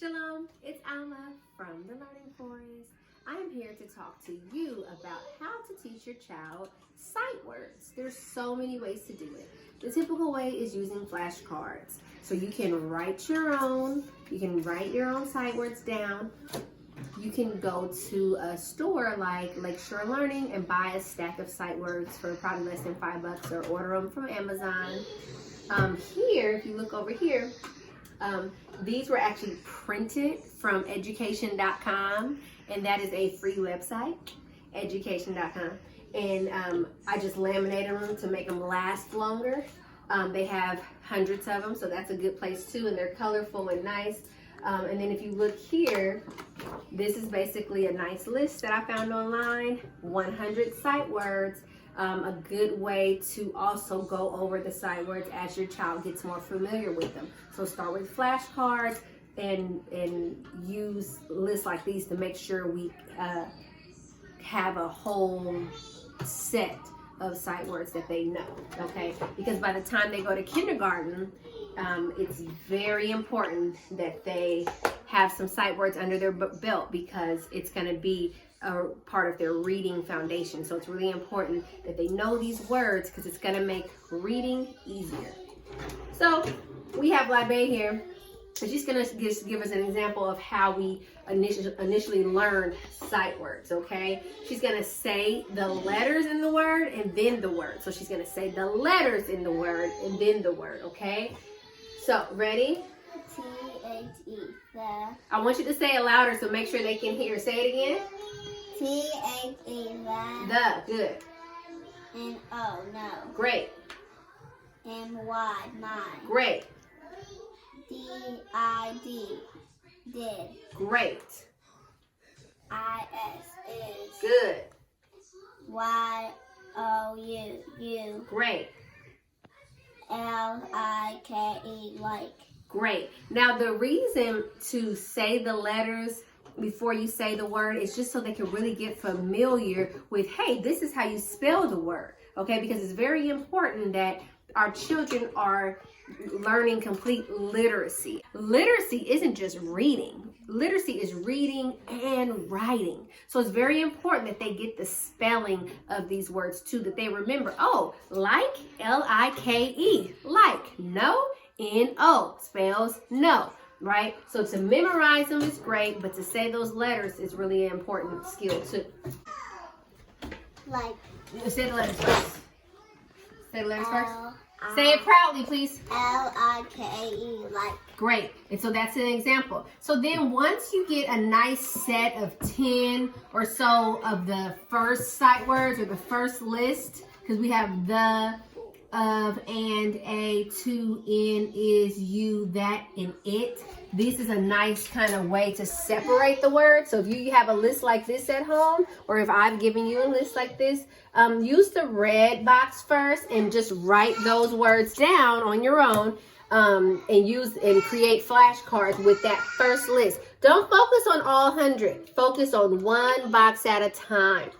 Shalom, it's Alma from the Learning Forest. I am here to talk to you about how to teach your child sight words. There's so many ways to do it. The typical way is using flashcards. So you can write your own, sight words down. You can go to a store like Lakeshore Learning and buy a stack of sight words for probably less than $5 or order them from Amazon. Here, if you look over here, these were actually printed from education.com, and that is a free website, education.com. And I just laminated them to make them last longer. They have hundreds of them, so that's a good place too, and they're colorful and nice. And then if you look here, this is basically a nice list that I found online, 100 sight words. A good way to also go over the sight words as your child gets more familiar with them. So start with flashcards and use lists like these to make sure we have a whole set of sight words that they know, okay? Because by the time they go to kindergarten, it's very important that they have some sight words under their belt, because it's going to be a part of their reading foundation. So it's really important that they know these words, because it's going to make reading easier. So we have Libe here, and she's going to give us an example of how we initially learned sight words, okay? She's going to say the letters in the word and then the word. So she's going to say the letters in the word and then the word, okay? So, ready? T-H-E, the. I want you to say it louder so make sure they can hear. Say it again. T-H-E, The, good. N-O, no. Great. M-Y, mine. Great. D-I-D, did. Great. I-S, is. Good. Y-O-U, you. Great. L-I-K-E, like. Great. Now the reason to say the letters before you say the word is just so they can really get familiar with, hey, this is how you spell the word, okay? Because it's very important that our children are learning complete literacy. Literacy isn't just reading. Literacy is reading and writing. So it's very important that they get the spelling of these words too, that they remember, oh, like, L-I-K-E, like, no, N-O, spells no, right? So to memorize them is great, but to say those letters is really an important skill too. Like. Say the letters first. Say the letters first. L-I- Say it proudly, please. L-I-K-E, like. Great. And so that's an example. So then once you get a nice set of 10 or so of the first sight words or the first list, because we have the, of, and, a, to, in, is, you, that, and it. This is a nice kind of way to separate the words. So if you have a list like this at home, or if I've given you a list like this, use the red box first and just write those words down on your own, and create flashcards with that first list. Don't focus on all 100. Focus on one box at a time.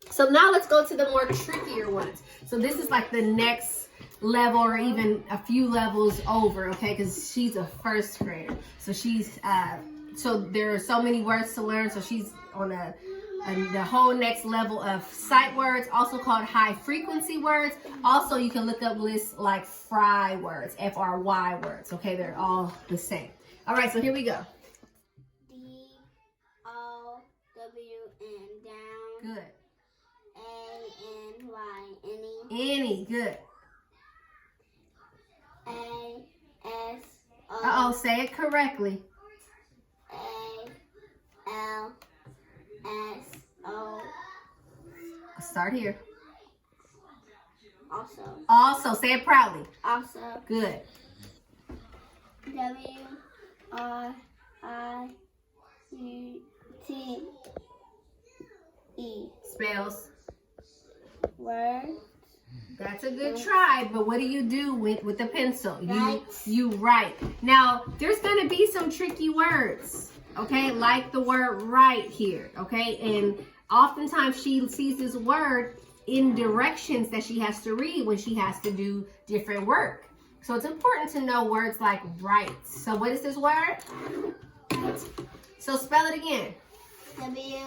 So now let's go to the more trickier ones. So this is like the next level, or even a few levels over, okay, because she's a first grader. So she's so there are so many words to learn. So she's on the whole next level of sight words, also called high frequency words. Also, you can look up lists like FRY words, F-R-Y words, okay? They're all the same. All right, so here we go. D-O-W-N, down. Good. A-N-Y, any. Any, good. A-S-O. Uh-oh, say it correctly. A-L-S-O. Start here. Also. Also, say it proudly. Also. Good. W-R-I-T-E. Spells. Word. That's a good try, but what do you do with the pencil? Write. You write. Now, there's going to be some tricky words, okay? Like the word right here, okay? And oftentimes she sees this word in directions that she has to read when she has to do different work. So it's important to know words like right. So what is this word? Right. So spell it again. W-R-I-T-E,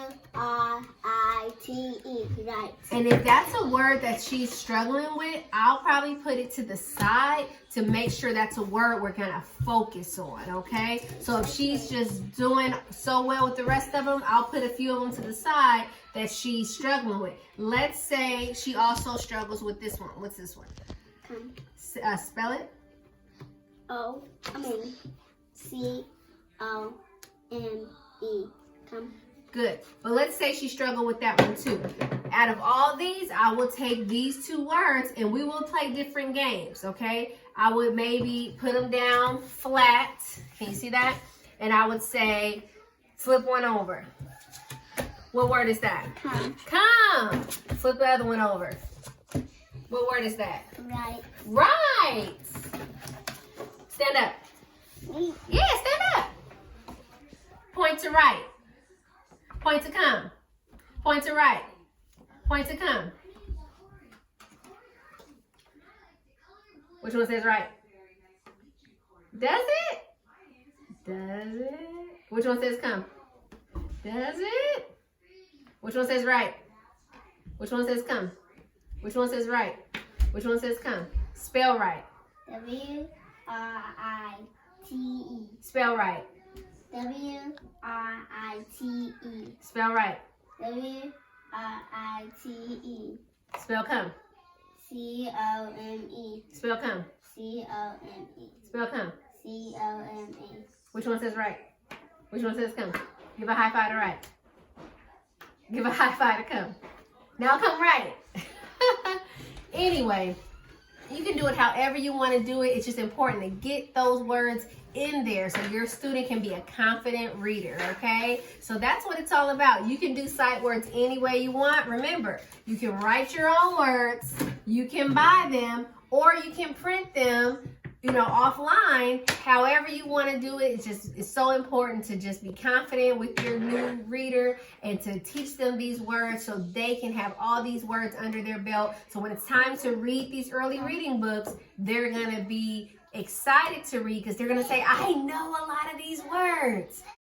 right. And if that's a word that she's struggling with, I'll probably put it to the side to make sure that's a word we're going to focus on, okay? So if she's just doing so well with the rest of them, I'll put a few of them to the side that she's struggling with. Let's say she also struggles with this one. What's this one? Spell it. C-O-M-E. Come. Good. But let's say she struggled with that one too. Out of all these, I will take these two words and we will play different games, okay? I would maybe put them down flat. Can you see that? And I would say, flip one over. What word is that? Come. Come. Flip the other one over. What word is that? Right. Right. Stand up. Yeah, stand up. Point to right. Point to come. Point to right. Point to come. Which one says right? Does it? Does it? Which one says come? Does it? Which one says right? Which one says come? Which one says right? Which one says come? Spell right. W-R-I-T-E. Spell right. W-R-I-T-E. Spell right. W-R-I-T-E. Spell come. C-O-M-E. Spell come. C-O-M-E. Spell come. C-O-M-E. Which one says right? Which one says come? Give a high five to right. Give a high five to come. Now come right. Anyway, you can do it however you want to do it. It's just important to get those words in there so your student can be a confident reader, okay? So that's what it's all about. You can do sight words any way you want. Remember, you can write your own words, you can buy them, or you can print them, offline. However you want to do it, it's so important to just be confident with your new reader and to teach them these words so they can have all these words under their belt. So when it's time to read these early reading books, they're going to be excited to read because they're going to say, I know a lot of these words.